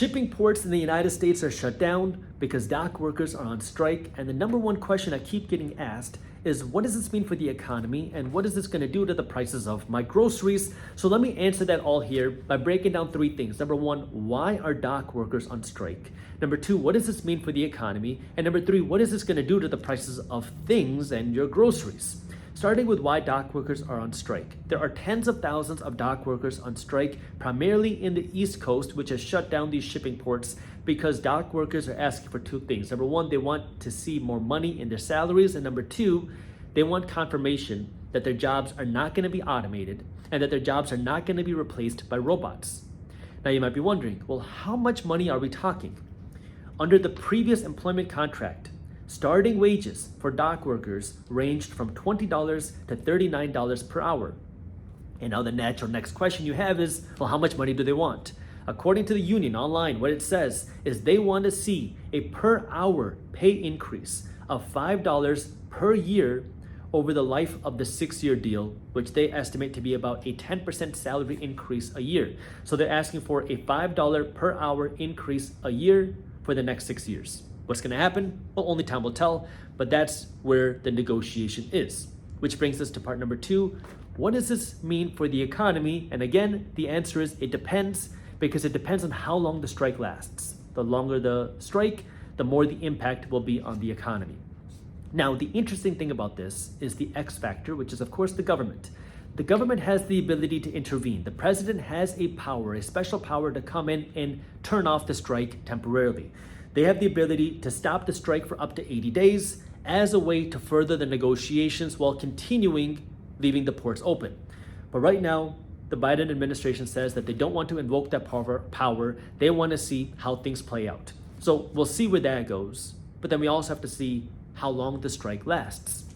Shipping ports in the United States are shut down because dock workers are on strike. And the number one question I keep getting asked is, what does this mean for the economy? And what is this going to do to the prices of my groceries? So let me answer that all here by breaking down three things. Number one, why are dock workers on strike? Number two, what does this mean for the economy? And number three, what is this going to do to the prices of things and your groceries? Starting with why dock workers are on strike. There are tens of thousands of dock workers on strike, primarily in the East Coast, which has shut down these shipping ports because dock workers are asking for two things. Number one, they want to see more money in their salaries. And number two, they want confirmation that their jobs are not going to be automated and that their jobs are not going to be replaced by robots. Now you might be wondering, well, how much money are we talking? Under the previous employment contract, starting wages for dock workers ranged from $20 to $39 per hour. And now the natural next question you have is, well, how much money do they want? According to the union online, what it says is they want to see a per hour pay increase of $5 per year over the life of the 6-year deal, which they estimate to be about a 10% salary increase a year. So they're asking for a $5 per hour increase a year for the next 6 years. What's going to happen? Well, only time will tell, but that's where the negotiation is. Which brings us to part number two. What does this mean for the economy? And again, the answer is it depends, because it depends on how long the strike lasts. The longer the strike, the more the impact will be on the economy. Now, the interesting thing about this is the X factor, which is of course the government. The government has the ability to intervene. The president has a power, a special power to come in and turn off the strike temporarily. They have the ability to stop the strike for up to 80 days as a way to further the negotiations while continuing leaving the ports open. But right now, the Biden administration says that they don't want to invoke that power. They want to see how things play out. So we'll see where that goes. But then we also have to see how long the strike lasts.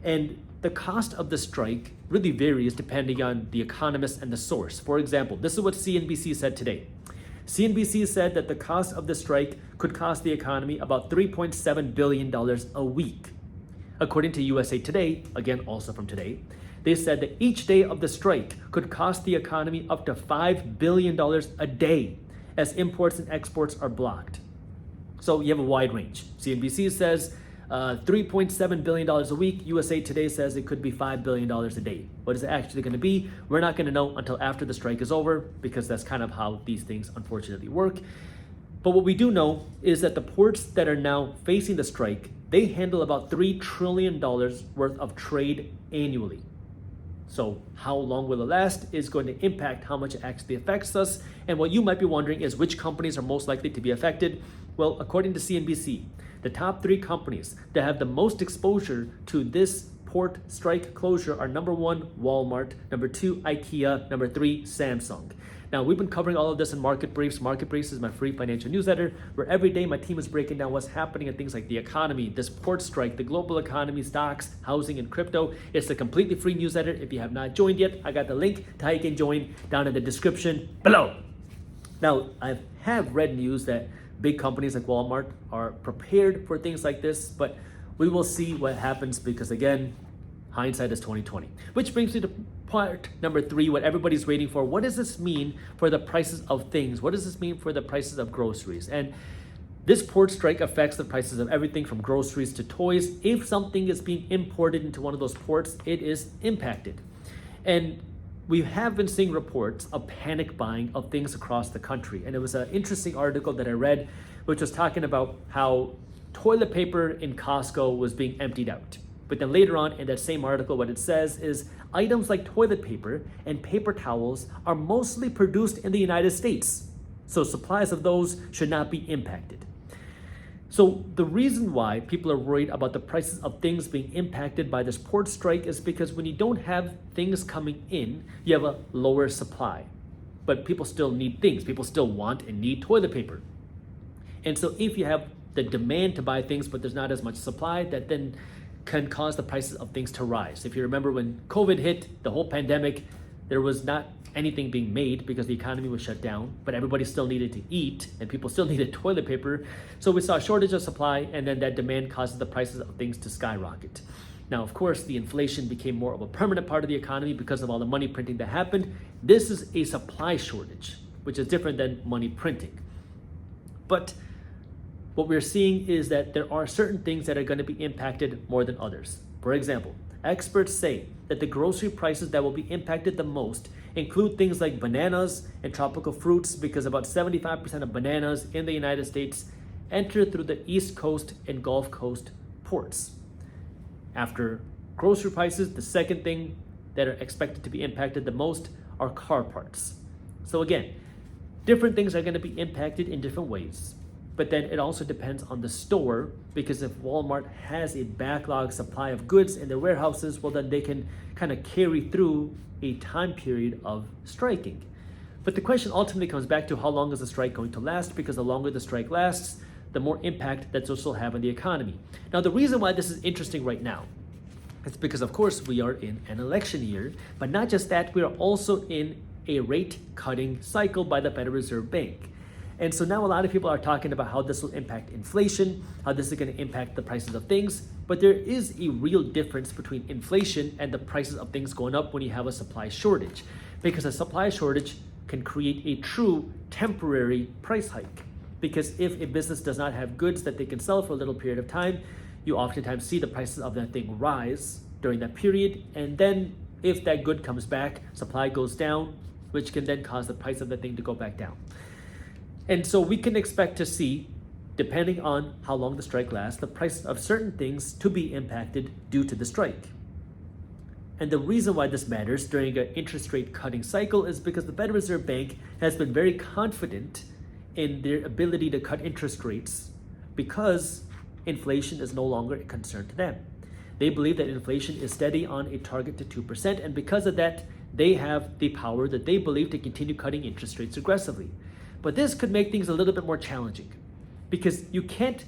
And the cost of the strike really varies depending on the economist and the source. For example, this is what CNBC said today. CNBC said that the cost of the strike could cost the economy about $3.7 billion a week. According to USA Today, again also from today, they said that each day of the strike could cost the economy up to $5 billion a day as imports and exports are blocked. So you have a wide range. CNBC says $3.7 billion a week. USA Today says it could be $5 billion a day. What is it actually going to be? We're not going to know until after the strike is over, because that's kind of how these things unfortunately work. But what we do know is that the ports that are now facing the strike, they handle about $3 trillion worth of trade annually. So how long will it last is going to impact how much it actually affects us. And what you might be wondering is which companies are most likely to be affected. Well, according to CNBC, the top 3 companies that have the most exposure to this port strike closure are number 1, Walmart, number 2, IKEA, number 3, Samsung. Now, we've been covering all of this in Market Briefs. Market Briefs is my free financial newsletter where every day my team is breaking down what's happening in things like the economy, this port strike, the global economy, stocks, housing, and crypto. It's a completely free newsletter. If you have not joined yet, I got the link to how you can join down in the description below. Now, I have read news that big companies like Walmart are prepared for things like this, but we will see what happens because, again, hindsight is 20/20. Which brings me to part number 3, what everybody's waiting for. What does this mean for the prices of things? What does this mean for the prices of groceries? And this port strike affects the prices of everything from groceries to toys. If something is being imported into one of those ports, it is impacted. And we have been seeing reports of panic buying of things across the country. And it was an interesting article that I read, which was talking about how toilet paper in Costco was being emptied out. But then later on in that same article, what it says is items like toilet paper and paper towels are mostly produced in the United States. So supplies of those should not be impacted. So the reason why people are worried about the prices of things being impacted by this port strike is because when you don't have things coming in, you have a lower supply. But people still need things. People still want and need toilet paper. And so if you have the demand to buy things, but there's not as much supply, that then can cause the prices of things to rise. If you remember when COVID hit, the whole pandemic, there was not anything being made because the economy was shut down, but everybody still needed to eat and people still needed toilet paper. So we saw a shortage of supply, and then that demand causes the prices of things to skyrocket. Now, of course, the inflation became more of a permanent part of the economy because of all the money printing that happened. This is a supply shortage, which is different than money printing. But what we're seeing is that there are certain things that are going to be impacted more than others. For example, experts say that the grocery prices that will be impacted the most include things like bananas and tropical fruits, because about 75% of bananas in the United States enter through the East Coast and Gulf Coast ports. After grocery prices, the second thing that are expected to be impacted the most are car parts. So again, different things are going to be impacted in different ways. But then it also depends on the store, because if Walmart has a backlog supply of goods in their warehouses, well, then they can kind of carry through a time period of striking. But the question ultimately comes back to how long is the strike going to last, because the longer the strike lasts, the more impact that this will have on the economy. Now, the reason why this is interesting right now is because, of course, we are in an election year, but not just that, we are also in a rate cutting cycle by the Federal Reserve Bank. And so now a lot of people are talking about how this will impact inflation, how this is going to impact the prices of things. But there is a real difference between inflation and the prices of things going up when you have a supply shortage, because a supply shortage can create a true temporary price hike. Because if a business does not have goods that they can sell for a little period of time, you oftentimes see the prices of that thing rise during that period. And then if that good comes back, supply goes down, which can then cause the price of the thing to go back down. And so we can expect to see, depending on how long the strike lasts, the price of certain things to be impacted due to the strike. And the reason why this matters during an interest rate cutting cycle is because the Federal Reserve Bank has been very confident in their ability to cut interest rates, because inflation is no longer a concern to them. They believe that inflation is steady on a target to 2%, and because of that, they have the power that they believe to continue cutting interest rates aggressively. But this could make things a little bit more challenging, because you can't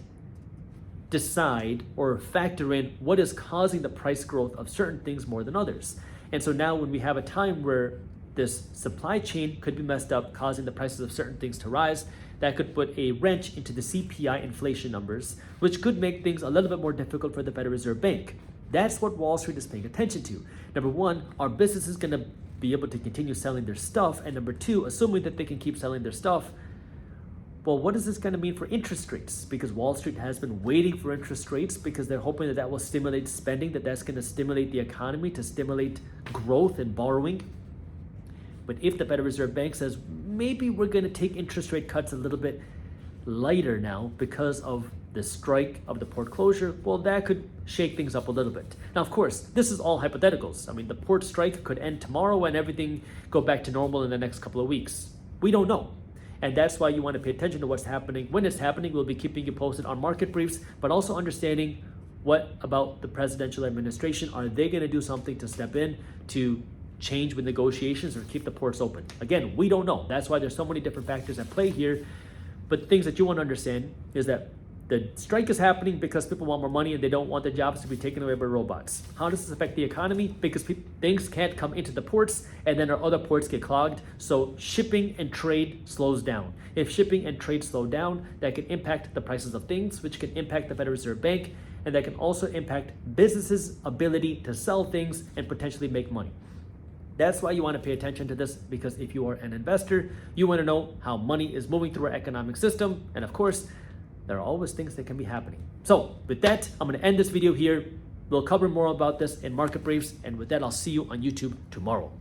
decide or factor in what is causing the price growth of certain things more than others. And so now when we have a time where this supply chain could be messed up, causing the prices of certain things to rise, that could put a wrench into the CPI inflation numbers, which could make things a little bit more difficult for the Federal Reserve Bank. That's what Wall Street is paying attention to. Number one, are businesses going to be able to continue selling their stuff? And number two, assuming that they can keep selling their stuff, well, what is this going to mean for interest rates? Because Wall Street has been waiting for interest rates, because they're hoping that that will stimulate spending, that's going to stimulate the economy, to stimulate growth and borrowing. But if the Federal Reserve Bank says, maybe we're going to take interest rate cuts a little bit lighter now because of the strike of the port closure, well, that could shake things up a little bit. Now, of course, this is all hypotheticals. I mean, the port strike could end tomorrow and everything go back to normal in the next couple of weeks. We don't know. And that's why you want to pay attention to what's happening. When it's happening, we'll be keeping you posted on market briefs, but also understanding what about the presidential administration. Are they going to do something to step in to change with negotiations or keep the ports open? Again, we don't know. That's why there's so many different factors at play here. But things that you want to understand is that the strike is happening because people want more money and they don't want their jobs to be taken away by robots. How does this affect the economy? Because things can't come into the ports, and then our other ports get clogged. So shipping and trade slows down. If shipping and trade slow down, that can impact the prices of things, which can impact the Federal Reserve Bank, and that can also impact businesses' ability to sell things and potentially make money. That's why you want to pay attention to this, because if you are an investor, you want to know how money is moving through our economic system. And of course, there are always things that can be happening. So with that, I'm going to end this video here. We'll cover more about this in market briefs. And with that, I'll see you on YouTube tomorrow.